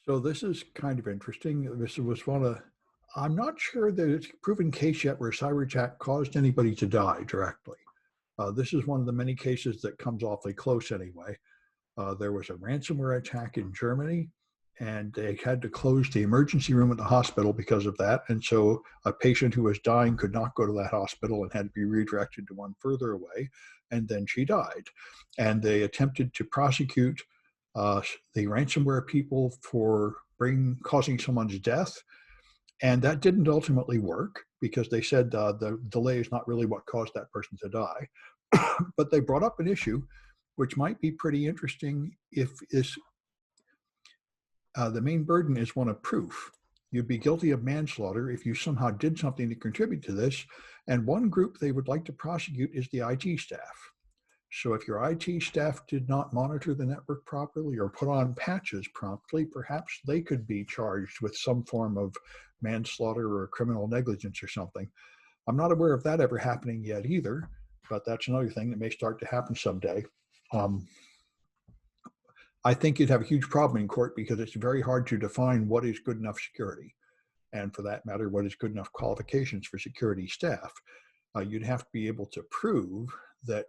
So this is kind of interesting. This was one of, I'm not sure that it's a proven case yet where a cyber attack caused anybody to die directly. This is one of the many cases that comes awfully close anyway. There was a ransomware attack in Germany, and they had to close the emergency room at the hospital because of that. And so a patient who was dying could not go to that hospital and had to be redirected to one further away. And then she died. And they attempted to prosecute the ransomware people for causing someone's death. And that didn't ultimately work because they said the delay is not really what caused that person to die. But they brought up an issue which might be pretty interesting if the main burden is one of proof. You'd be guilty of manslaughter if you somehow did something to contribute to this. And one group they would like to prosecute is the IT staff. So if your IT staff did not monitor the network properly or put on patches promptly, perhaps they could be charged with some form of manslaughter or criminal negligence or something. I'm not aware of that ever happening yet either, but that's another thing that may start to happen someday. I think you'd have a huge problem in court because it's very hard to define what is good enough security. And for that matter, what is good enough qualifications for security staff. You'd have to be able to prove that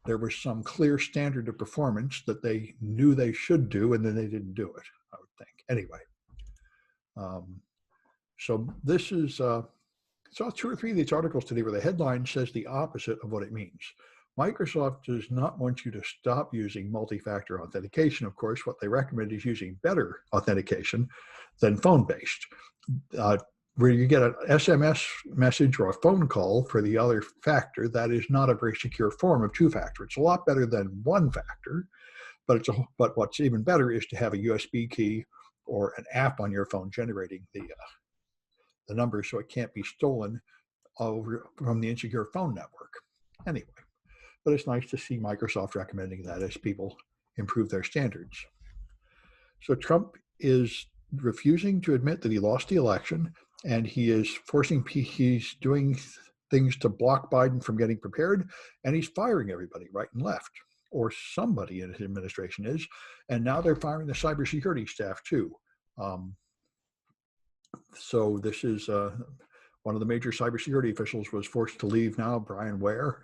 there was some clear standard of performance that they knew they should do, and then they didn't do it, I would think. Anyway, so this is, saw 2 or 3 of these articles today where the headline says the opposite of what it means. Microsoft does not want you to stop using multi-factor authentication. Of course, what they recommend is using better authentication than phone-based. Where you get an SMS message or a phone call for the other factor, that is not a very secure form of 2-factor. It's a lot better than 1-factor, but what's even better is to have a USB key or an app on your phone generating the number so it can't be stolen from the insecure phone network. Anyway, but it's nice to see Microsoft recommending that as people improve their standards. So Trump is refusing to admit that he lost the election, and he's doing things to block Biden from getting prepared, and he's firing everybody right and left, or somebody in his administration is, and now they're firing the cybersecurity staff too. So this is one of the major cybersecurity officials was forced to leave now, Brian Ware.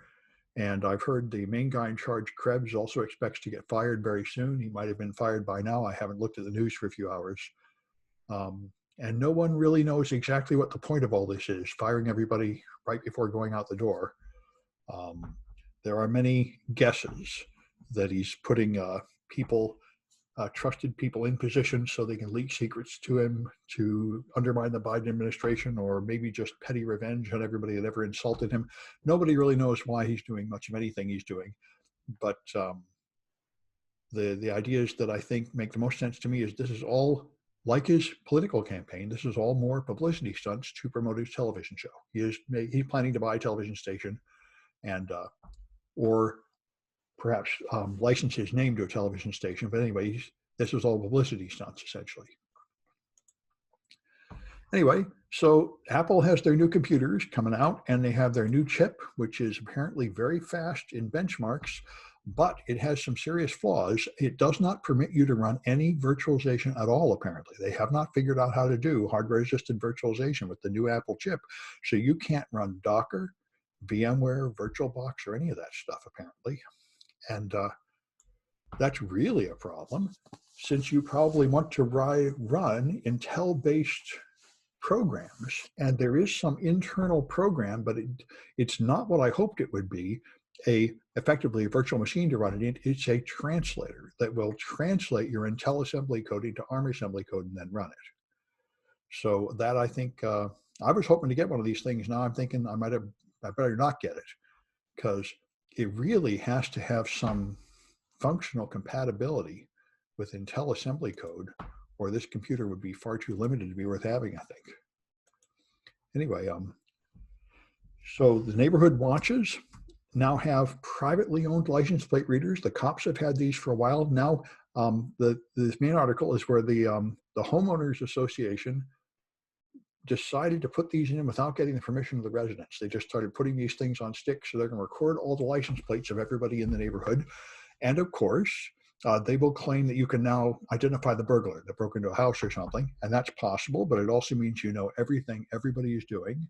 And I've heard the main guy in charge, Krebs, also expects to get fired very soon. He might have been fired by now. I haven't looked at the news for a few hours. And no one really knows exactly what the point of all this is, firing everybody right before going out the door. There are many guesses that he's putting trusted people in positions so they can leak secrets to him to undermine the Biden administration, or maybe just petty revenge on everybody that ever insulted him. Nobody really knows why he's doing much of anything he's doing. But the ideas that I think make the most sense to me is this is all like his political campaign. This is all more publicity stunts to promote his television show. He's planning to buy a television station and or perhaps license his name to a television station. But anyway, this is all publicity stunts, essentially. Anyway, so Apple has their new computers coming out, and they have their new chip, which is apparently very fast in benchmarks, but it has some serious flaws. It does not permit you to run any virtualization at all, apparently. They have not figured out how to do hardware-assisted virtualization with the new Apple chip. So you can't run Docker, VMware, VirtualBox, or any of that stuff, apparently. And that's really a problem, since you probably want to run Intel-based programs. And there is some internal program, but it's not what I hoped it would be, effectively a virtual machine to run it in. It's a translator that will translate your Intel assembly code into ARM assembly code and then run it. So that, I think, I was hoping to get one of these things. Now I'm thinking I better not get it, because it really has to have some functional compatibility with Intel assembly code, or this computer would be far too limited to be worth having, I think. Anyway, so the neighborhood watches now have privately owned license plate readers. The cops have had these for a while. Now, this main article is where the homeowners association decided to put these in without getting the permission of the residents. They just started putting these things on sticks, so they're going to record all the license plates of everybody in the neighborhood. And of course, they will claim that you can now identify the burglar that broke into a house or something, and that's possible, but it also means you know everything everybody is doing,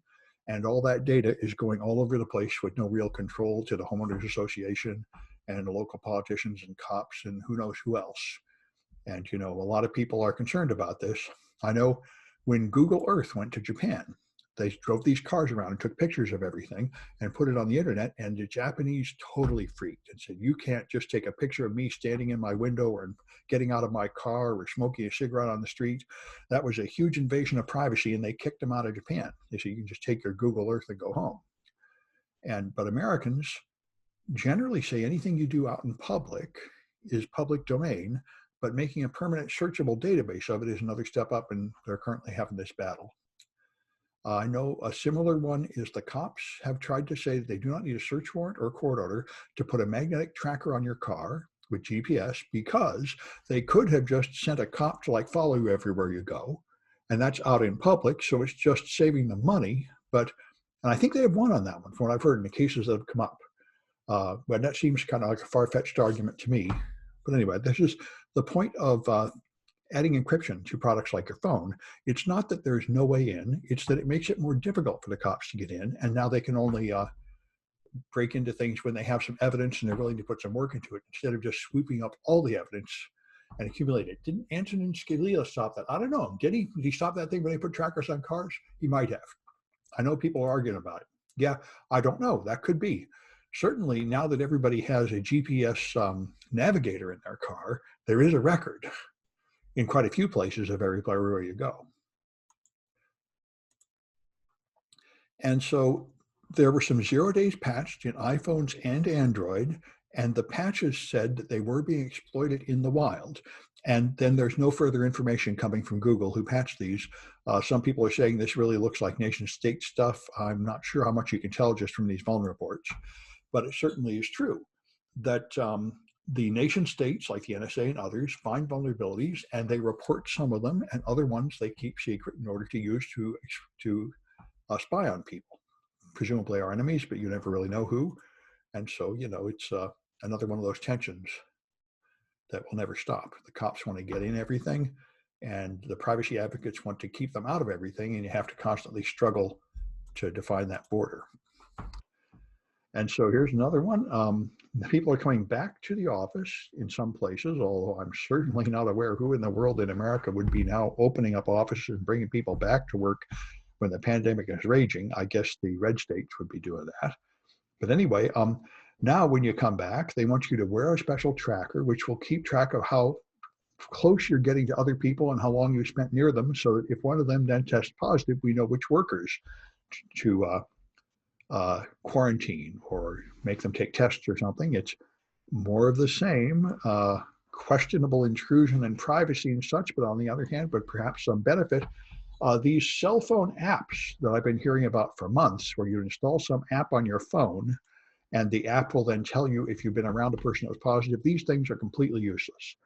and all that data is going all over the place with no real control to the homeowners association and the local politicians and cops and who knows who else. And a lot of people are concerned about this. I know when Google Earth went to Japan, they drove these cars around and took pictures of everything and put it on the internet, and the Japanese totally freaked and said, you can't just take a picture of me standing in my window or getting out of my car or smoking a cigarette on the street. That was a huge invasion of privacy, and they kicked them out of Japan. They said, you can just take your Google Earth and go home. But Americans generally say anything you do out in public is public domain, but making a permanent searchable database of it is another step up, and they're currently having this battle. I know a similar one is the cops have tried to say that they do not need a search warrant or court order to put a magnetic tracker on your car with GPS, because they could have just sent a cop to follow you everywhere you go. And that's out in public, so it's just saving them money. And I think they have won on that one from what I've heard in the cases that have come up. But that seems kind of like a far-fetched argument to me. But anyway, this is the point of adding encryption to products like your phone. It's not that there's no way in, it's that it makes it more difficult for the cops to get in, and now they can only break into things when they have some evidence and they're willing to put some work into it, instead of just swooping up all the evidence and accumulate it. Didn't Antonin Scalia stop that? I don't know. Did he? Did he stop that thing when they put trackers on cars? He might have. I know people are arguing about it. Yeah, I don't know. That could be. Certainly, now that everybody has a GPS navigator in their car, there is a record in quite a few places of everywhere you go. And so there were some 0 days patched in iPhones and Android, and the patches said that they were being exploited in the wild. And then there's no further information coming from Google, who patched these. Some people are saying this really looks like nation state stuff. I'm not sure how much you can tell just from these vulnerability reports, but it certainly is true that the nation states like the NSA and others find vulnerabilities, and they report some of them, and other ones they keep secret in order to use to spy on people, presumably our enemies, but you never really know who. And so, it's another one of those tensions that will never stop. The cops want to get in everything, and the privacy advocates want to keep them out of everything, and you have to constantly struggle to define that border. And so here's another one. People are coming back to the office in some places, although I'm certainly not aware who in the world in America would be now opening up offices and bringing people back to work when the pandemic is raging. I guess the red states would be doing that. But anyway, now when you come back, they want you to wear a special tracker, which will keep track of how close you're getting to other people and how long you spent near them, so that if one of them then tests positive, we know which workers to quarantine or make them take tests or something. It's more of the same, questionable intrusion and privacy and such, but on the other hand, but perhaps some benefit. These cell phone apps that I've been hearing about for months, where you install some app on your phone and the app will then tell you if you've been around a person that was positive, these things are completely useless.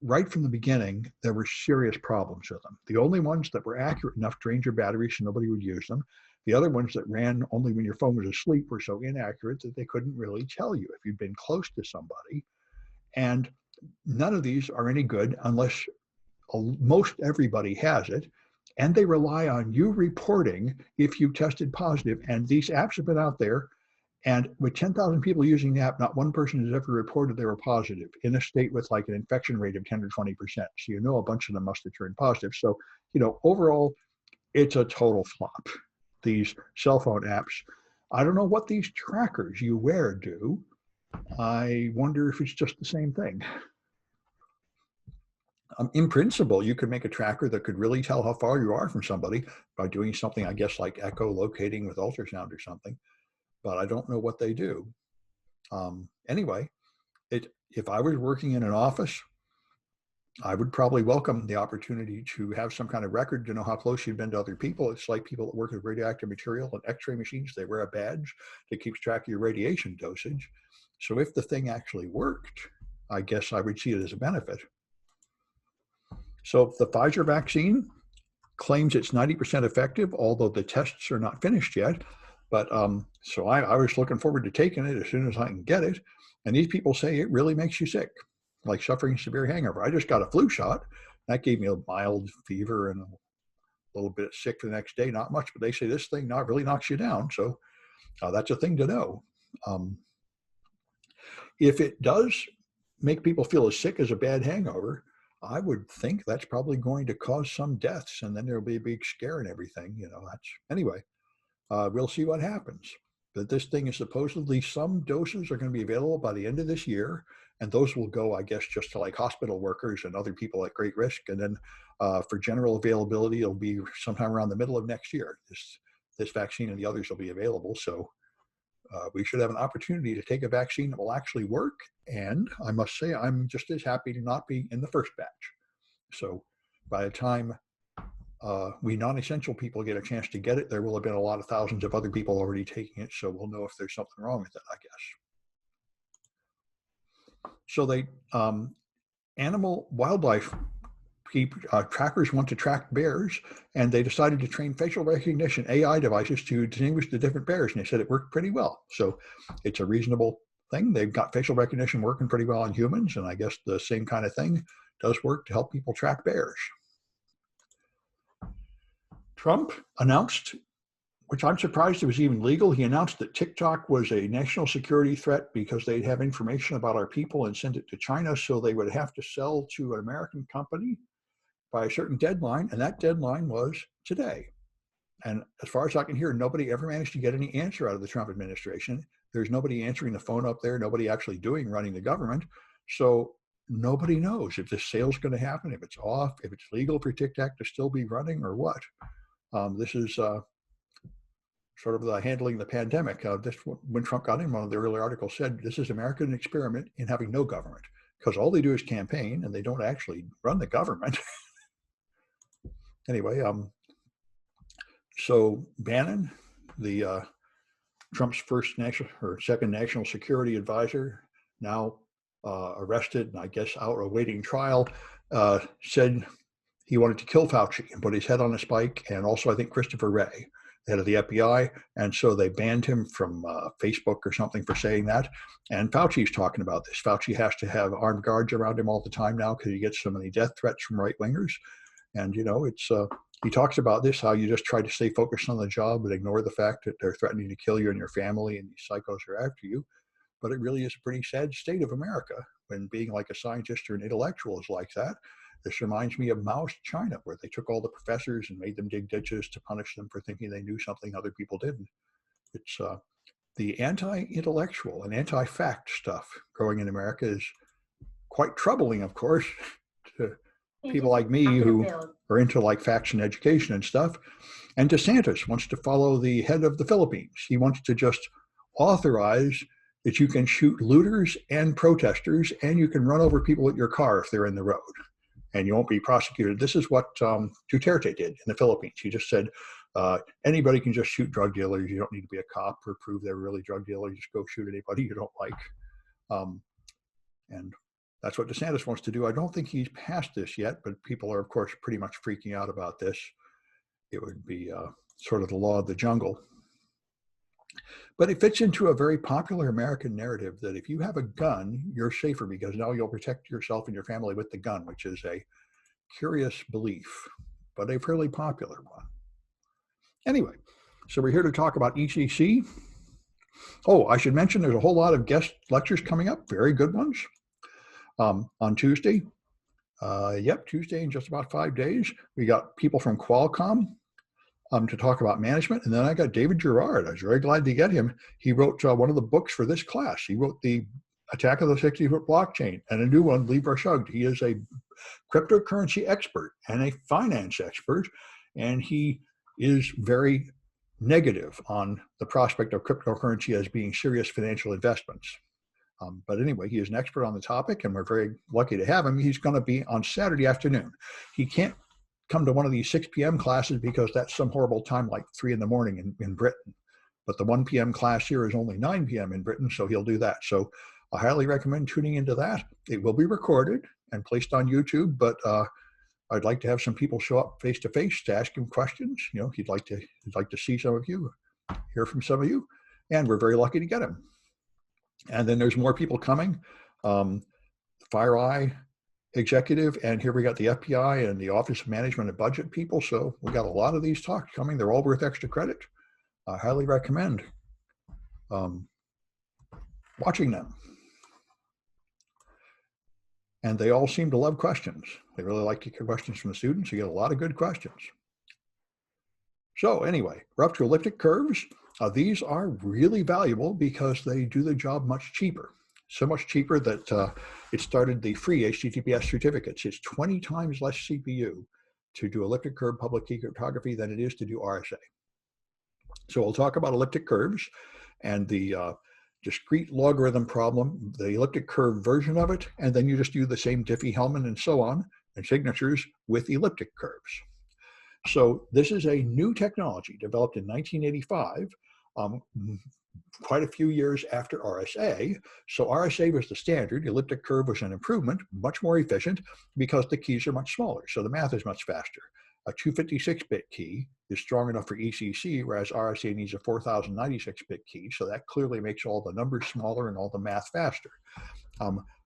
Right from the beginning, there were serious problems with them. The only ones that were accurate enough to drain your battery so nobody would use them. The other ones that ran only when your phone was asleep were so inaccurate that they couldn't really tell you if you'd been close to somebody. And none of these are any good unless most everybody has it, and they rely on you reporting if you tested positive. And these apps have been out there, and with 10,000 people using the app, not one person has ever reported they were positive in a state with like an infection rate of 10 or 20%. So a bunch of them must have turned positive. So, overall, it's a total flop. These cell phone apps, I don't know what these trackers you wear do. I wonder if it's just the same thing. In principle, you could make a tracker that could really tell how far you are from somebody by doing something, I guess, like echolocating with ultrasound or something, but I don't know what they do. Anyway, if I was working in an office, I would probably welcome the opportunity to have some kind of record to know how close you've been to other people. It's like people that work with radioactive material and x-ray machines. They wear a badge that keeps track of your radiation dosage. So if the thing actually worked, I guess I would see it as a benefit. So the Pfizer vaccine claims it's 90% effective, although the tests are not finished yet. But so I was looking forward to taking it as soon as I can get it. And these people say it really makes you sick. like suffering a severe hangover. I just got a flu shot. That gave me a mild fever and a little bit sick the next day, not much, but they say this thing not really knocks you down. So that's a thing to know. If it does make people feel as sick as a bad hangover, I would think that's probably going to cause some deaths, and then there'll be a big scare and everything. Anyway, we'll see what happens. But this thing is supposedly some doses are going to be available by the end of this year, and those will go, I guess, just to like hospital workers and other people at great risk. And then for general availability, it'll be sometime around the middle of next year. This vaccine and the others will be available. So we should have an opportunity to take a vaccine that will actually work. And I must say, I'm just as happy to not be in the first batch. So by the time we non-essential people get a chance to get it, there will have been a lot of thousands of other people already taking it. So we'll know if there's something wrong with it, I guess. So they, wildlife trackers want to track bears, and they decided to train facial recognition AI devices to distinguish the different bears, and they said it worked pretty well. So it's a reasonable thing. They've got facial recognition working pretty well on humans, and I guess the same kind of thing does work to help people track bears. Trump announced, which I'm surprised it was even legal, he announced that TikTok was a national security threat because they'd have information about our people and send it to China, so they would have to sell to an American company by a certain deadline, and that deadline was today. And as far as I can hear, nobody ever managed to get any answer out of the Trump administration. There's nobody answering the phone up there, nobody actually running the government. So nobody knows if this sale's going to happen, if it's off, if it's legal for TikTok to still be running or what. This is sort of the handling the pandemic. When Trump got in, one of the early articles said, this is American experiment in having no government, because all they do is campaign and they don't actually run the government. Anyway, so Bannon, the Trump's second national security advisor, now arrested and I guess out awaiting trial, said he wanted to kill Fauci and put his head on a spike, and also I think Christopher Wray, the head of the FBI, and so they banned him from Facebook or something for saying that. And Fauci's talking about this. Fauci has to have armed guards around him all the time now because he gets so many death threats from right-wingers. And, it's he talks about this, how you just try to stay focused on the job and ignore the fact that they're threatening to kill you and your family and these psychos are after you. But it really is a pretty sad state of America when being like a scientist or an intellectual is like that. This reminds me of Mao's China, where they took all the professors and made them dig ditches to punish them for thinking they knew something other people didn't. It's the anti-intellectual and anti-fact stuff growing in America is quite troubling, of course, to people like me who are into like facts and education and stuff. And DeSantis wants to follow the head of the Philippines. He wants to just authorize that you can shoot looters and protesters, and you can run over people with your car if they're in the road, and you won't be prosecuted. This is what Duterte did in the Philippines. He just said, anybody can just shoot drug dealers. You don't need to be a cop or prove they're really drug dealers. Just go shoot anybody you don't like. And that's what DeSantis wants to do. I don't think he's passed this yet, but people are, of course, pretty much freaking out about this. It would be sort of the law of the jungle. But it fits into a very popular American narrative that if you have a gun, you're safer because now you'll protect yourself and your family with the gun, which is a curious belief, but a fairly popular one. Anyway, so we're here to talk about ECC. Oh, I should mention there's a whole lot of guest lectures coming up, very good ones. On Tuesday, Tuesday in just about 5 days, we got people from Qualcomm to talk about management. And then I got David Gerard. I was very glad to get him. He wrote one of the books for this class. He wrote The Attack of the 60-Foot Blockchain and a new one, Libra Shrugged. He is a cryptocurrency expert and a finance expert, and he is very negative on the prospect of cryptocurrency as being serious financial investments. But anyway, he is an expert on the topic, and we're very lucky to have him. He's going to be on Saturday afternoon. He can't come to one of these 6 p.m. classes because that's some horrible time, like 3 in the morning in Britain. But the 1 p.m. class here is only 9 p.m. in Britain, so he'll do that. So I highly recommend tuning into that. It will be recorded and placed on YouTube, but I'd like to have some people show up face-to-face to ask him questions. He'd like to see some of you, hear from some of you, and we're very lucky to get him. And then there's more people coming. FireEye executive, and here we got the FBI and the Office of Management and Budget people. So we got a lot of these talks coming. They're all worth extra credit. I highly recommend watching them. And they all seem to love questions. They really like to get questions from the students. You get a lot of good questions. So anyway, we're up to elliptic curves. These are really valuable because they do the job much cheaper. So much cheaper that it started the free HTTPS certificates. It's 20 times less CPU to do elliptic curve public key cryptography than it is to do RSA. So we'll talk about elliptic curves and the discrete logarithm problem, the elliptic curve version of it, and then you just do the same Diffie-Hellman and so on, and signatures with elliptic curves. So this is a new technology developed in 1985, quite a few years after RSA. So RSA was the standard, elliptic curve was an improvement, much more efficient because the keys are much smaller, so the math is much faster. A 256-bit key is strong enough for ECC, whereas RSA needs a 4096-bit key, so that clearly makes all the numbers smaller and all the math faster.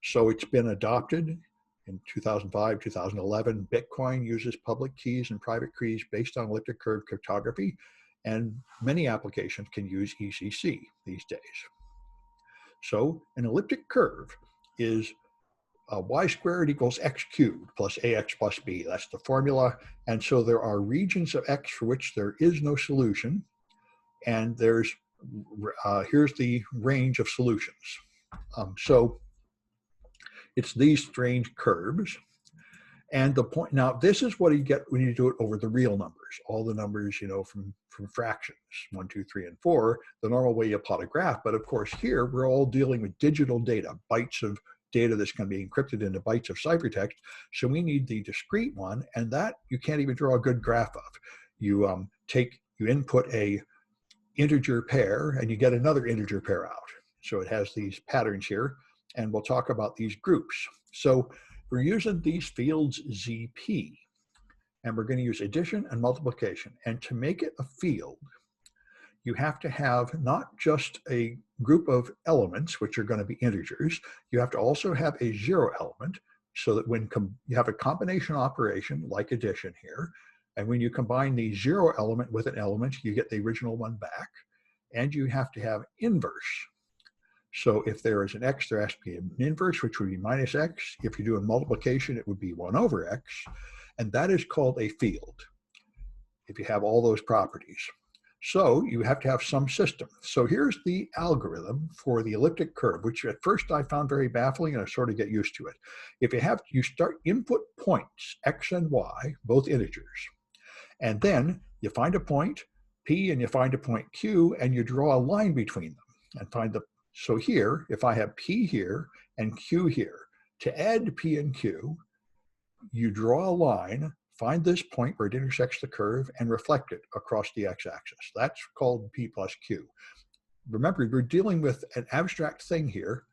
So it's been adopted in 2005, 2011. Bitcoin uses public keys and private keys based on elliptic curve cryptography, and many applications can use ECC these days. So an elliptic curve is y squared equals x cubed plus ax plus b. That's the formula. And so there are regions of x for which there is no solution. And there's here's the range of solutions. So it's these strange curves. And the point, now this is what you get when you do it over the real numbers, all the numbers, you know, from fractions, 1, 2, 3, and 4, the normal way you plot a graph. But of course here, we're all dealing with digital data, bytes of data that's going to be encrypted into bytes of ciphertext. So we need the discrete one, and that you can't even draw a good graph of. You you input a integer pair and you get another integer pair out. So it has these patterns here, and we'll talk about these groups. So we're using these fields ZP, and we're going to use addition and multiplication. And to make it a field, you have to have not just a group of elements, which are going to be integers, you have to also have a zero element, so that when you have a combination operation like addition here, and when you combine the zero element with an element, you get the original one back, and you have to have inverse. So if there is an x, there has to be an inverse, which would be minus x. If you're doing multiplication, it would be 1 over x, and that is called a field, if you have all those properties. So you have to have some system. So here's the algorithm for the elliptic curve, which at first I found very baffling, and I sort of get used to it. If you start input points, x and y, both integers, and then you find a point P and you find a point Q, and you draw a line between them and find the, so here, if I have P here and Q here, to add P and Q, you draw a line, find this point where it intersects the curve, and reflect it across the x-axis. That's called P plus Q. Remember, we're dealing with an abstract thing here.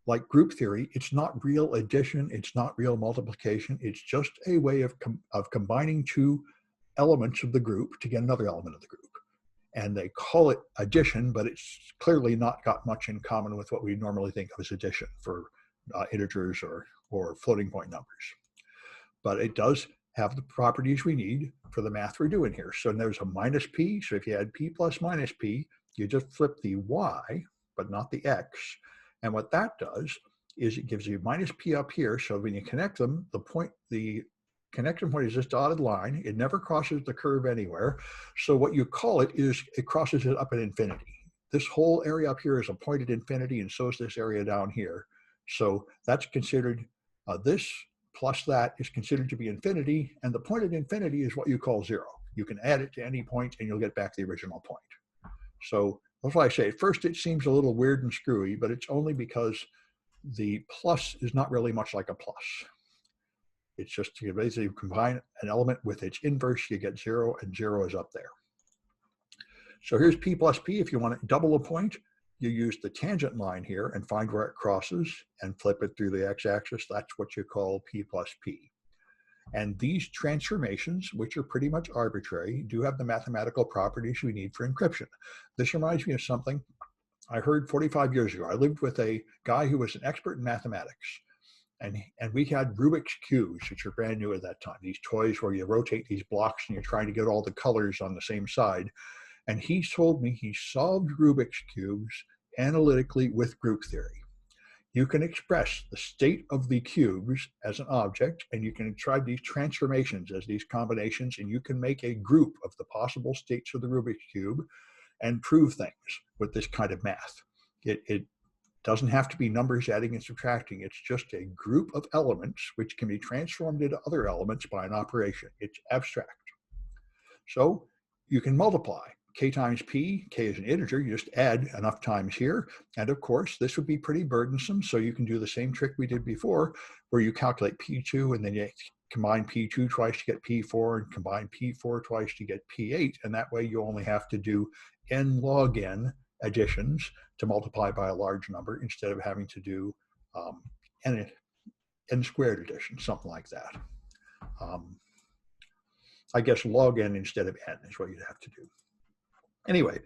Like group theory, it's not real addition, it's not real multiplication, it's just a way of combining two elements of the group to get another element of the group. And they call it addition, but it's clearly not got much in common with what we normally think of as addition for integers or floating point numbers. But it does have the properties we need for the math we're doing here. So there's a minus p, so if you add p plus minus p, you just flip the y, but not the x. And what that does is it gives you minus p up here, so when you connect them, the connection point is this dotted line. It never crosses the curve anywhere. So what you call it is it crosses it up at infinity. This whole area up here is a point at infinity, and so is this area down here. So that's considered, this plus that is considered to be infinity, and the point at infinity is what you call zero. You can add it to any point and you'll get back the original point. So that's why I say at first it seems a little weird and screwy, but it's only because the plus is not really much like a plus. It's just you basically combine an element with its inverse, you get zero, and zero is up there. So here's P plus P. If you want to double a point, you use the tangent line here and find where it crosses and flip it through the x-axis. That's what you call P plus P. And these transformations, which are pretty much arbitrary, do have the mathematical properties we need for encryption. This reminds me of something I heard 45 years ago. I lived with a guy who was an expert in mathematics. And we had Rubik's Cubes, which are brand new at that time, these toys where you rotate these blocks and you're trying to get all the colors on the same side. And he told me he solved Rubik's Cubes analytically with group theory. You can express the state of the cubes as an object, and you can try these transformations as these combinations, and you can make a group of the possible states of the Rubik's Cube and prove things with this kind of math. It doesn't have to be numbers adding and subtracting. It's just a group of elements which can be transformed into other elements by an operation. It's abstract. So you can multiply. K times P, K is an integer, you just add enough times here. And of course, this would be pretty burdensome. So you can do the same trick we did before, where you calculate P2 and then you combine P2 twice to get P4 and combine P4 twice to get P8. And that way you only have to do n log n additions to multiply by a large number instead of having to do n squared addition, something like that. I guess log n instead of n is what you'd have to do. Anyway,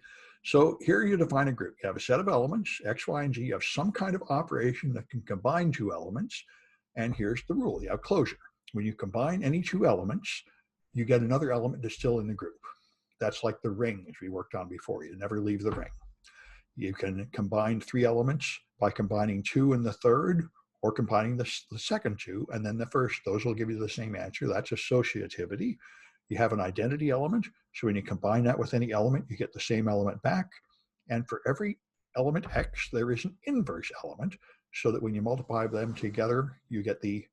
so here you define a group. You have a set of elements, X, Y, and Z. You have some kind of operation that can combine two elements. And here's the rule. You have closure. When you combine any two elements, you get another element that's still in the group. That's like the rings we worked on before. You never leave the ring. You can combine three elements by combining two and the third, or combining the second two and then the first. Those will give you the same answer. That's associativity. You have an identity element. So when you combine that with any element, you get the same element back. And for every element X, there is an inverse element, so that when you multiply them together, you get the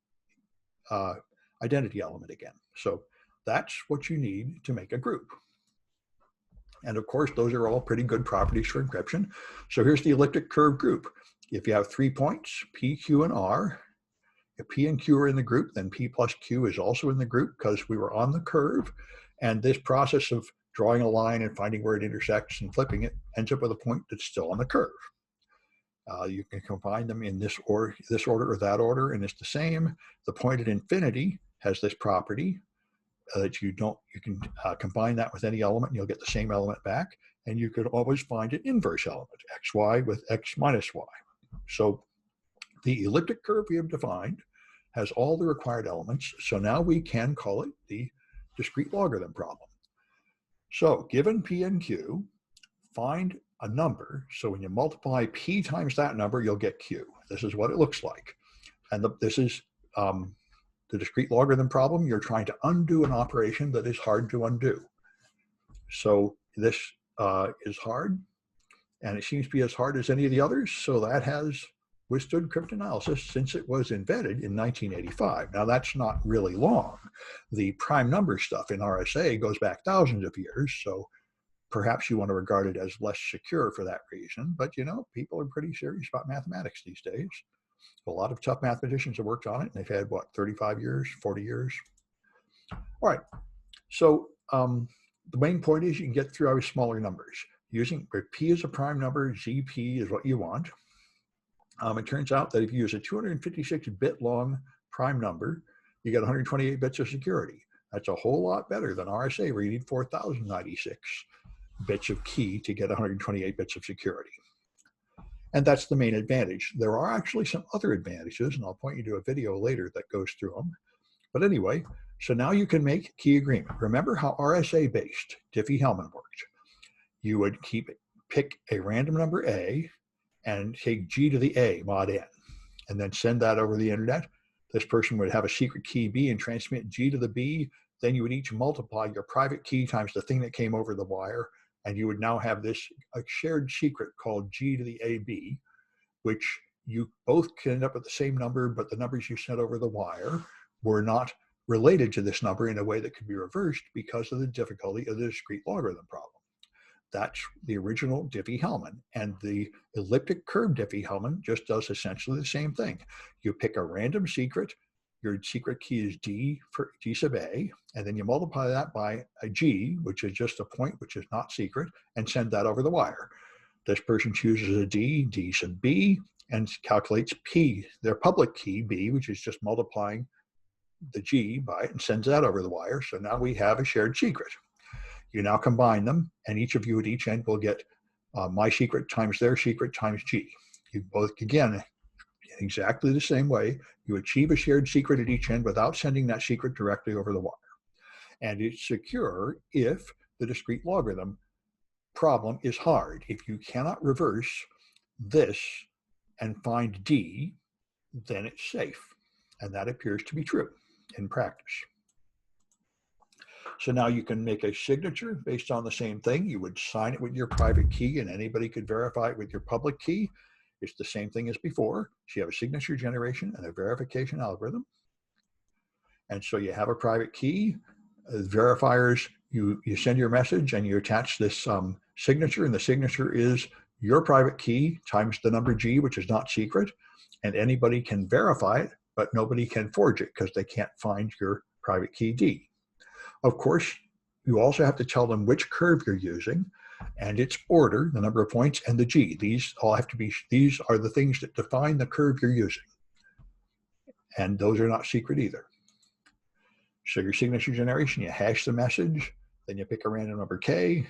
identity element again. So that's what you need to make a group. And of course, those are all pretty good properties for encryption. So here's the elliptic curve group. If you have 3 points, P, Q, and R, if P and Q are in the group, then P plus Q is also in the group because we were on the curve. And this process of drawing a line and finding where it intersects and flipping it ends up with a point that's still on the curve. You can combine them in this order or that order, and it's the same. The point at infinity has this property that you can combine that with any element and you'll get the same element back. And you could always find an inverse element, xy with x minus y. So the elliptic curve we have defined has all the required elements. So now we can call it the discrete logarithm problem. So given P and Q, find a number. So when you multiply P times that number, you'll get Q. This is what it looks like. And this is the discrete logarithm problem. You're trying to undo an operation that is hard to undo. So this is hard, and it seems to be as hard as any of the others. So that has withstood cryptanalysis since it was invented in 1985. Now that's not really long. The prime number stuff in RSA goes back thousands of years. So perhaps you want to regard it as less secure for that reason. But you know, people are pretty serious about mathematics these days. A lot of tough mathematicians have worked on it, and they've had, what, 35 years, 40 years? All right, so the main point is you can get through our smaller numbers. Using where P is a prime number, ZP is what you want. It turns out that if you use a 256-bit long prime number, you get 128 bits of security. That's a whole lot better than RSA, where you need 4,096 bits of key to get 128 bits of security. And that's the main advantage. There are actually some other advantages, and I'll point you to a video later that goes through them. But anyway, so now you can make key agreement. Remember how RSA-based Diffie-Hellman worked. You would pick a random number A and take G to the A mod n, and then send that over the internet. This person would have a secret key B and transmit G to the B. Then you would each multiply your private key times the thing that came over the wire, and you would now have this shared secret called G to the AB, which you both can end up with the same number, but the numbers you sent over the wire were not related to this number in a way that could be reversed because of the difficulty of the discrete logarithm problem. That's the original Diffie-Hellman. And the elliptic curve Diffie-Hellman just does essentially the same thing. You pick a random secret. Your secret key is D for G sub A, and then you multiply that by a G, which is just a point which is not secret, and send that over the wire. This person chooses a D sub B, and calculates P, their public key B, which is just multiplying the G by it, and sends that over the wire. So now we have a shared secret. You now combine them, and each of you at each end will get my secret times their secret times G. You both, again, in exactly the same way. You achieve a shared secret at each end without sending that secret directly over the wire. And it's secure if the discrete logarithm problem is hard. If you cannot reverse this and find D, then it's safe. And that appears to be true in practice. So now you can make a signature based on the same thing. You would sign it with your private key, and anybody could verify it with your public key. It's the same thing as before. So you have a signature generation and a verification algorithm. And so you have a private key. Verifiers, you send your message and you attach this signature, and the signature is your private key times the number G, which is not secret. And anybody can verify it, but nobody can forge it because they can't find your private key D. Of course, you also have to tell them which curve you're using and its order, the number of points, and the G. These all have to be, these are the things that define the curve you're using. And those are not secret either. So your signature generation, you hash the message, then you pick a random number K,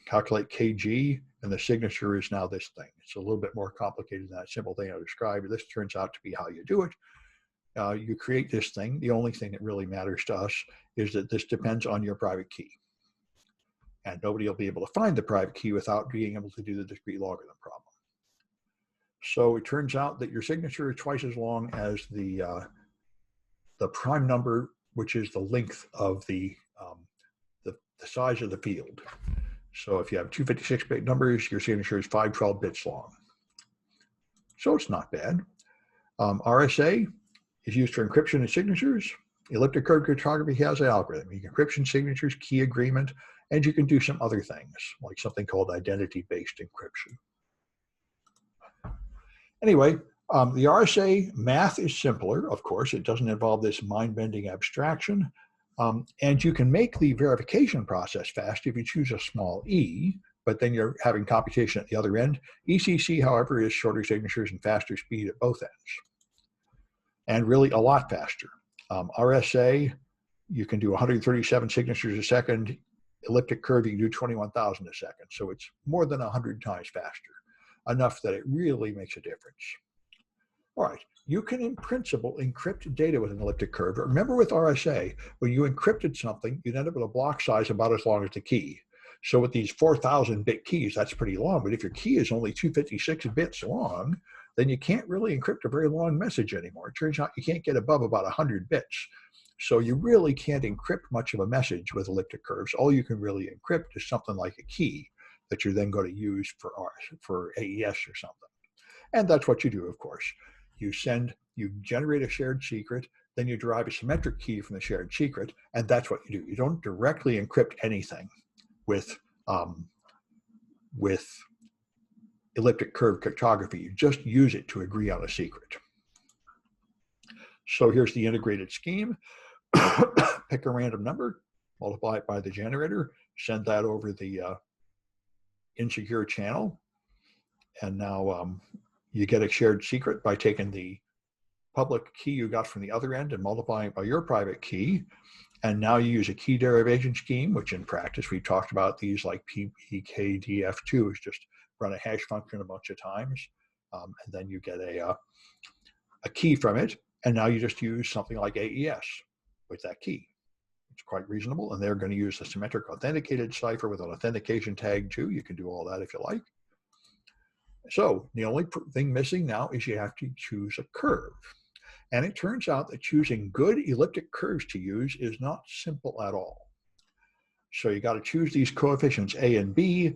calculate KG, and the signature is now this thing. It's a little bit more complicated than that simple thing I described, but this turns out to be how you do it. You create this thing. The only thing that really matters to us is that this depends on your private key. And nobody will be able to find the private key without being able to do the discrete logarithm problem. So it turns out that your signature is twice as long as the prime number, which is the length of the size of the field. So if you have 256-bit numbers, your signature is 512 bits long. So it's not bad. RSA is used for encryption and signatures. Elliptic curve cryptography has an algorithm. You can encryption signatures, key agreement, and you can do some other things, like something called identity-based encryption. Anyway, the RSA math is simpler, of course. It doesn't involve this mind-bending abstraction. And you can make the verification process fast if you choose a small e, but then you're having computation at the other end. ECC, however, is shorter signatures and faster speed at both ends, and really a lot faster. RSA, you can do 137 signatures a second. Elliptic curve, you can do 21,000 a second. So it's more than 100 times faster, enough that it really makes a difference. All right, you can in principle encrypt data with an elliptic curve. But remember with RSA, when you encrypted something, you'd end up with a block size about as long as the key. So with these 4,000 bit keys, that's pretty long. But if your key is only 256 bits long, then you can't really encrypt a very long message anymore. It turns out you can't get above about 100 bits. So you really can't encrypt much of a message with elliptic curves. All you can really encrypt is something like a key that you're then going to use for AES or something. And that's what you do, of course. You generate a shared secret, then you derive a symmetric key from the shared secret, and that's what you do. You don't directly encrypt anything with elliptic curve cryptography. You just use it to agree on a secret. So here's the integrated scheme. Pick a random number, multiply it by the generator, send that over the insecure channel, and now you get a shared secret by taking the public key you got from the other end and multiplying it by your private key. And now you use a key derivation scheme, which in practice we've talked about these like PEKDF2 is just run a hash function a bunch of times, and then you get a key from it. And now you just use something like AES with that key. It's quite reasonable. And they're going to use a symmetric authenticated cipher with an authentication tag too. You can do all that if you like. So the only thing missing now is you have to choose a curve. And it turns out that choosing good elliptic curves to use is not simple at all. So you got to choose these coefficients A and B.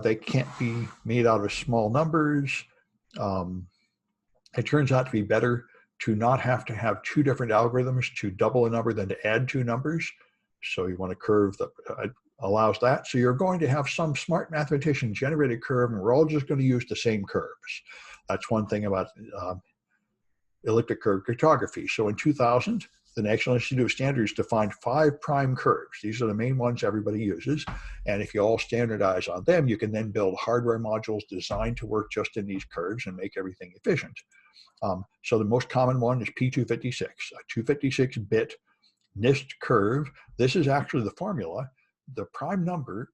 They can't be made out of small numbers. It turns out to be better to not have to have two different algorithms to double a number than to add two numbers. So you want a curve that allows that. So you're going to have some smart mathematician generate a curve, and we're all just going to use the same curves. That's one thing about elliptic curve cryptography. So in 2000, the National Institute of Standards defined 5 prime curves. These are the main ones everybody uses. And if you all standardize on them, you can then build hardware modules designed to work just in these curves and make everything efficient. So the most common one is P256, a 256-bit NIST curve. This is actually the formula. The prime number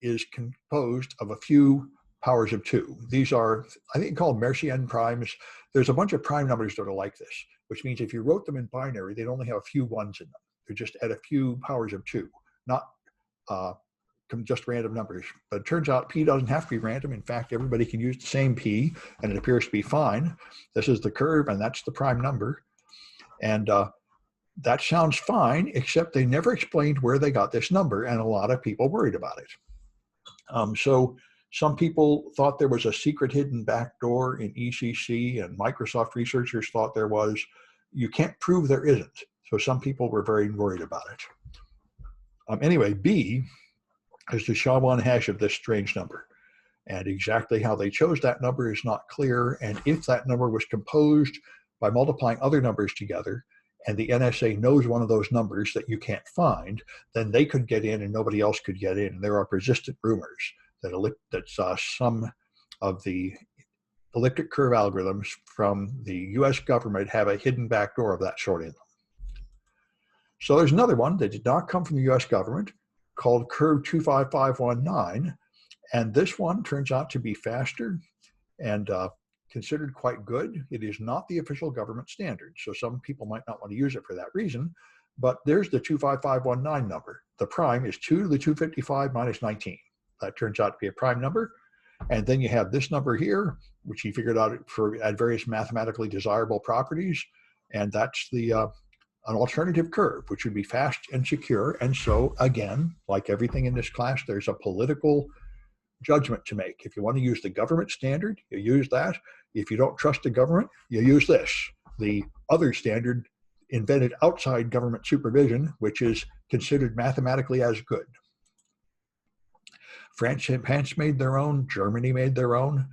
is composed of a few powers of 2. These are, I think, called Mercian primes. There's a bunch of prime numbers that are like this, which means if you wrote them in binary, they'd only have a few ones in them. They're just at a few powers of 2, not just random numbers. But it turns out P doesn't have to be random. In fact, everybody can use the same P, and it appears to be fine. This is the curve, and that's the prime number. And that sounds fine, except they never explained where they got this number, and a lot of people worried about it. So some people thought there was a secret hidden backdoor in ECC, and Microsoft researchers thought there was. You can't prove there isn't. So some people were very worried about it. Anyway, B is the SHA-1 hash of this strange number. And exactly how they chose that number is not clear. And if that number was composed by multiplying other numbers together, and the NSA knows one of those numbers that you can't find, then they could get in and nobody else could get in. There are persistent rumors that some of the elliptic curve algorithms from the US government have a hidden backdoor of that sort in them. So there's another one that did not come from the US government called Curve 25519. And this one turns out to be faster and considered quite good. It is not the official government standard, so some people might not want to use it for that reason, but there's the 25519 number. The prime is 2 to the 255 minus 19. That turns out to be a prime number. And then you have this number here, which he figured out at various mathematically desirable properties, and that's the an alternative curve, which would be fast and secure. And so again, like everything in this class, there's a political judgment to make. If you want to use the government standard, you use that. If you don't trust the government, you use this, the other standard invented outside government supervision, which is considered mathematically as good. France made their own, Germany made their own,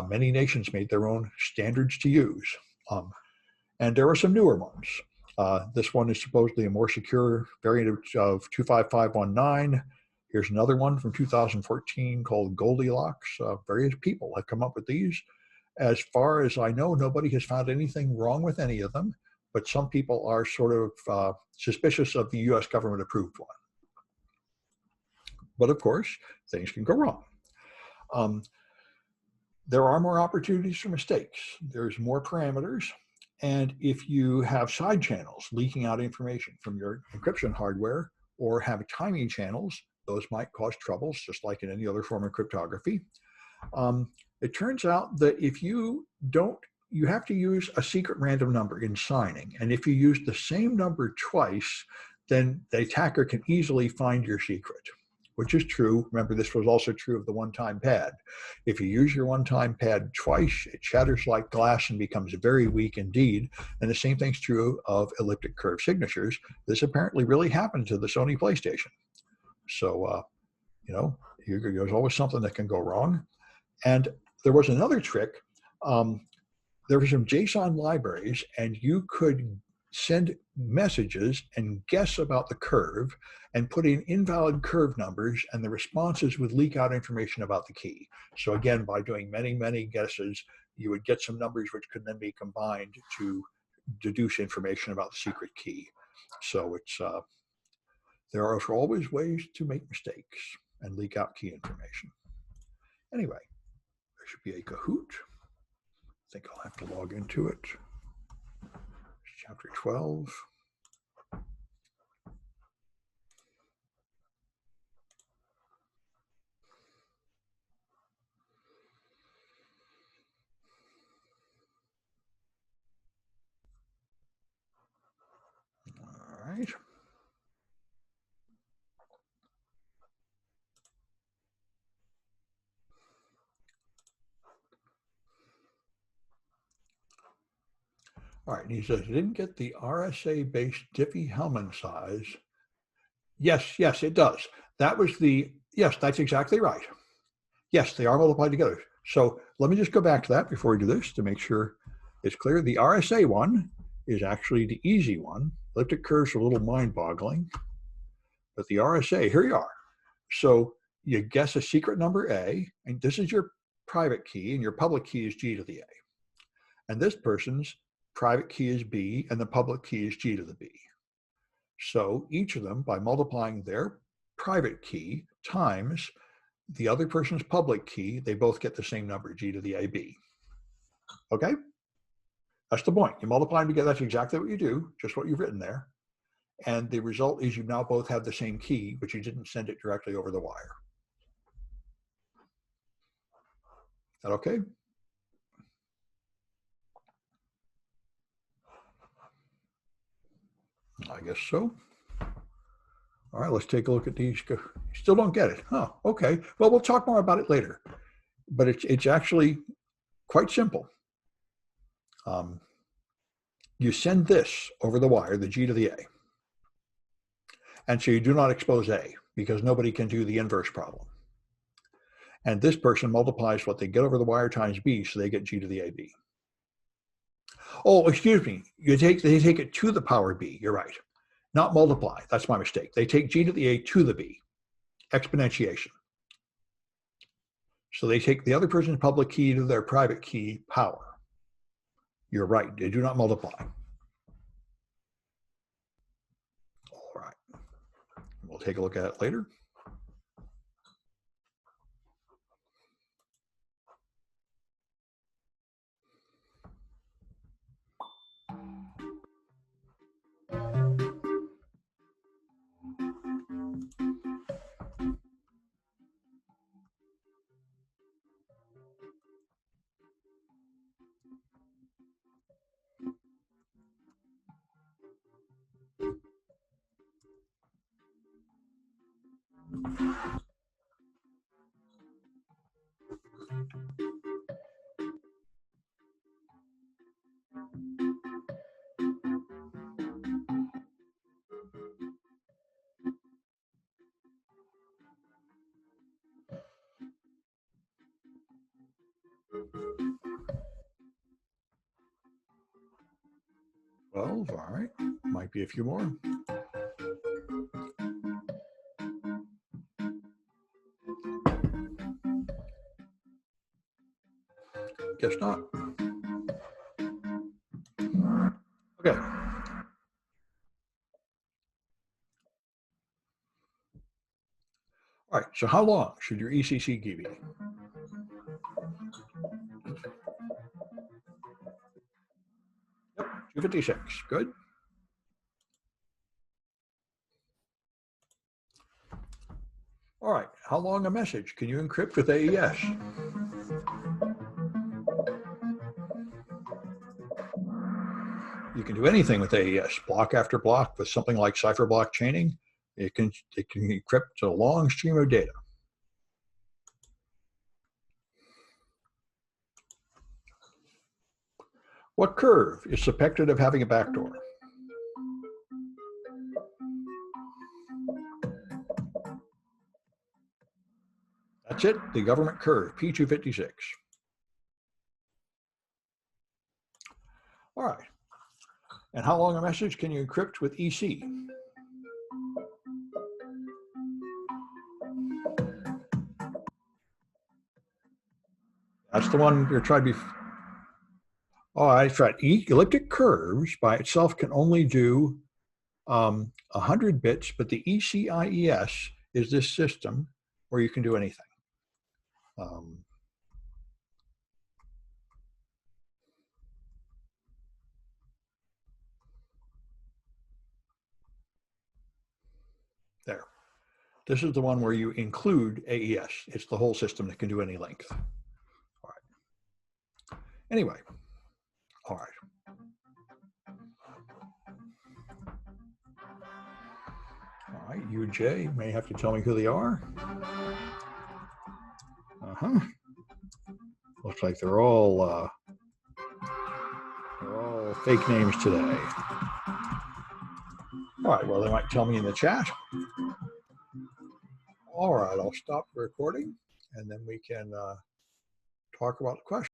many nations made their own standards to use. And there are some newer ones. This one is supposedly a more secure variant of 25519. Here's another one from 2014 called Goldilocks. Various people have come up with these. As far as I know, nobody has found anything wrong with any of them, but some people are sort of suspicious of the US government approved one. But of course, things can go wrong. There are more opportunities for mistakes. There's more parameters. And if you have side channels leaking out information from your encryption hardware or have timing channels, those might cause troubles, just like in any other form of cryptography. It turns out that if you have to use a secret random number in signing. And if you use the same number twice, then the attacker can easily find your secret, which is true. Remember, this was also true of the one-time pad. If you use your one-time pad twice, it shatters like glass and becomes very weak indeed. And the same thing's true of elliptic curve signatures. This apparently really happened to the Sony PlayStation. So, there's always something that can go wrong. And there was another trick. There were some JSON libraries, and you could send messages and guess about the curve and put in invalid curve numbers, and the responses would leak out information about the key. So again, by doing many, many guesses, you would get some numbers which could then be combined to deduce information about the secret key. So it's there are always ways to make mistakes and leak out key information. Anyway, there should be a Kahoot. I think I'll have to log into it. Chapter 12. All right. All right, and he says, I didn't get the RSA-based Diffie-Hellman size. Yes, it does. That was yes, that's exactly right. Yes, they are multiplied together. So let me just go back to that before we do this to make sure it's clear. The RSA one is actually the easy one. Elliptic curves are a little mind-boggling, but the RSA, here you are. So you guess a secret number A, and this is your private key, and your public key is G to the A. And this person's private key is B, and the public key is G to the B. So each of them, by multiplying their private key times the other person's public key, they both get the same number, G to the AB. Okay? That's the point. You multiply them together. That's exactly what you do, just what you've written there. And the result is you now both have the same key, but you didn't send it directly over the wire. Is that okay? I guess so. All right, let's take a look at these. Still don't get it. Oh, okay. Well, we'll talk more about it later. But it's actually quite simple. You send this over the wire, the G to the A. And so you do not expose A, because nobody can do the inverse problem. And this person multiplies what they get over the wire times B, so they get G to the AB. Oh, excuse me. They take it to the power B. You're right. Not multiply. That's my mistake. They take G to the A to the B. Exponentiation. So they take the other person's public key to their private key power. You're right. They do not multiply. All right. We'll take a look at it later. All right. Might be a few more. Guess not. Okay. All right, so how long should your ECC key be? Yep, 256, good. All right, how long a message can you encrypt with AES? You can do anything with AES, block after block with something like cipher block chaining. It can encrypt a long stream of data. What curve is suspected of having a backdoor? That's it, the government curve, P256. All right. And how long a message can you encrypt with EC? That's the one you're trying to be. Oh, that's right. Elliptic curves by itself can only do 100 bits, but the ECIES is this system where you can do anything. There. This is the one where you include AES. It's the whole system that can do any length. All right. Anyway, all right. All right, UJ may have to tell me who they are. Looks like they're all fake names today. All right, well, they might tell me in the chat. All right, I'll stop the recording and then we can talk about the question.